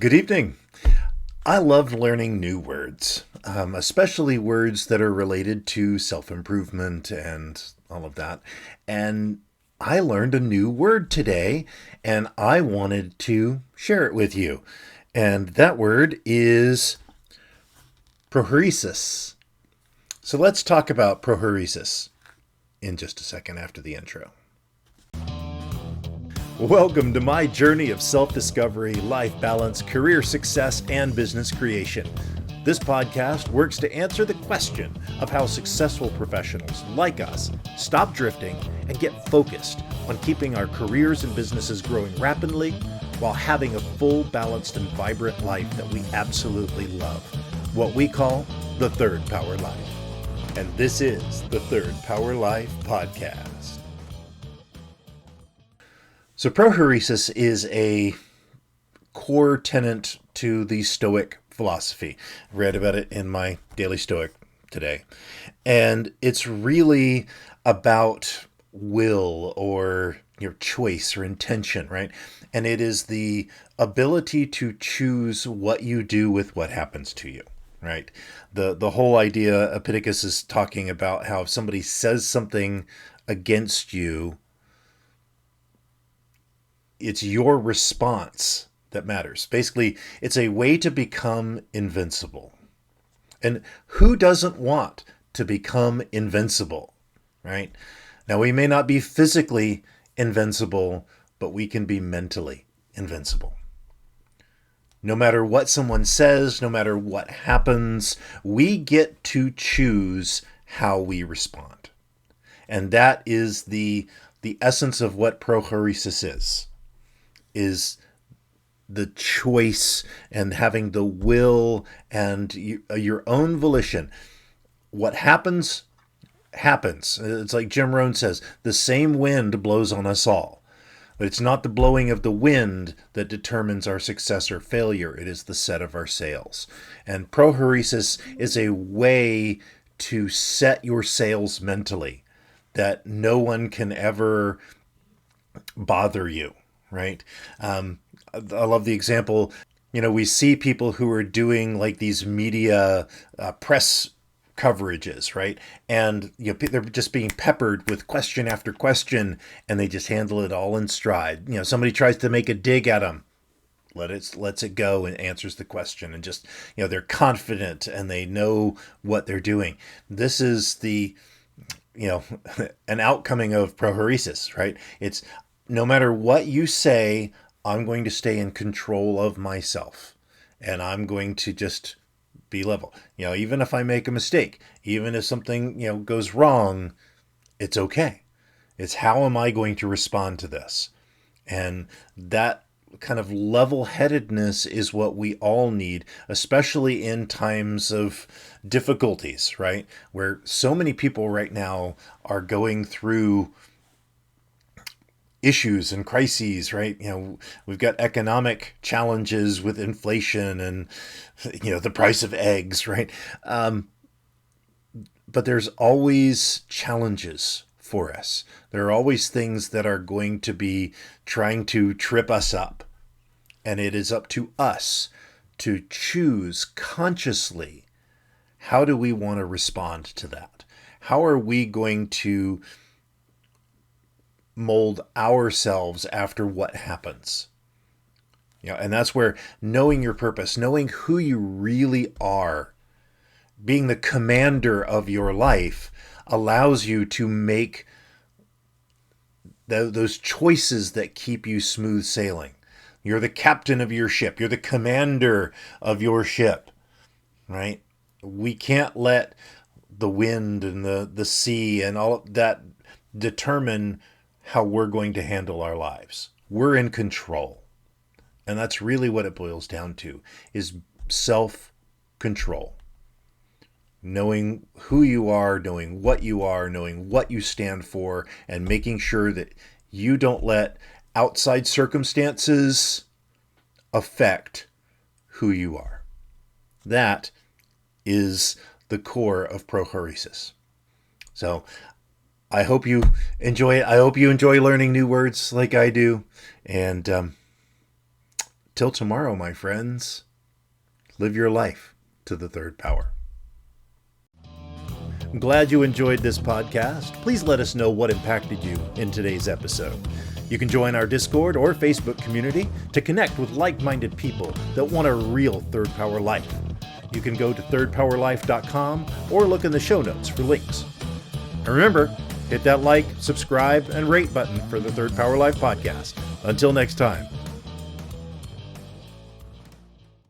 Good evening. I love learning new words, especially words that are related to self-improvement and all of that. And I learned a new word today, and I wanted to share it with you. And that word is prohairesis. So let's talk about prohairesis in just a second after the intro. Welcome to my journey of self-discovery, life balance, career success, and business creation. This podcast works to answer the question of how successful professionals like us stop drifting and get focused on keeping our careers and businesses growing rapidly while having a full, balanced, and vibrant life that we absolutely love. What we call the Third Power Life. And this is the Third Power Life Podcast. So prohairesis is a core tenet to the Stoic philosophy. I read about it in my daily Stoic today. And it's really about will or your choice or intention, right? And it is the ability to choose what you do with what happens to you, right? The whole idea, Epictetus is talking about how if somebody says something against you, it's your response that matters. Basically, it's a way to become invincible. And who doesn't want to become invincible, right? Now, we may not be physically invincible, but we can be mentally invincible. No matter what someone says, no matter what happens, we get to choose how we respond. And that is the essence of what prohairesis is the choice and having the will and your own volition. What happens, happens. It's like Jim Rohn says, the same wind blows on us all. But it's not the blowing of the wind that determines our success or failure. It is the set of our sails. And prohairesis is a way to set your sails mentally that no one can ever bother you. Right? I love the example. We see people who are doing like these media press coverages, right? And they're just being peppered with question after question, and they just handle it all in stride. Somebody tries to make a dig at them, lets it go and answers the question, and just they're confident and they know what they're doing. This is the an outcoming of prohairesis, right? It's no matter what you say, I'm going to stay in control of myself, and I'm going to just be level. Even if I make a mistake, even if something, goes wrong, it's okay. It's how am I going to respond to this? And that kind of level-headedness is what we all need, especially in times of difficulties, right? Where so many people right now are going through issues and crises, right? We've got economic challenges with inflation and, the price of eggs, right? But there's always challenges for us. There are always things that are going to be trying to trip us up. And it is up to us to choose consciously, how do we want to respond to that? How are we going to mold ourselves after what happens? And that's where knowing your purpose, knowing who you really are, being the commander of your life, allows you to make those choices that keep you smooth sailing. You're the captain of your ship. You're the commander of your ship, right? We can't let the wind and the sea and all of that determine how we're going to handle our lives. We're in control. And that's really what it boils down to, is self-control. Knowing who you are, knowing what you stand for, and making sure that you don't let outside circumstances affect who you are. That is the core of prohairesis. So I hope you enjoy it. I hope you enjoy learning new words like I do. And Till tomorrow, my friends, live your life to the third power. I'm glad you enjoyed this podcast. Please let us know what impacted you in today's episode. You can join our Discord or Facebook community to connect with like-minded people that want a real third power life. You can go to thirdpowerlife.com or look in the show notes for links. And remember, hit that like, subscribe, and rate button for the Third Power Life podcast. Until next time.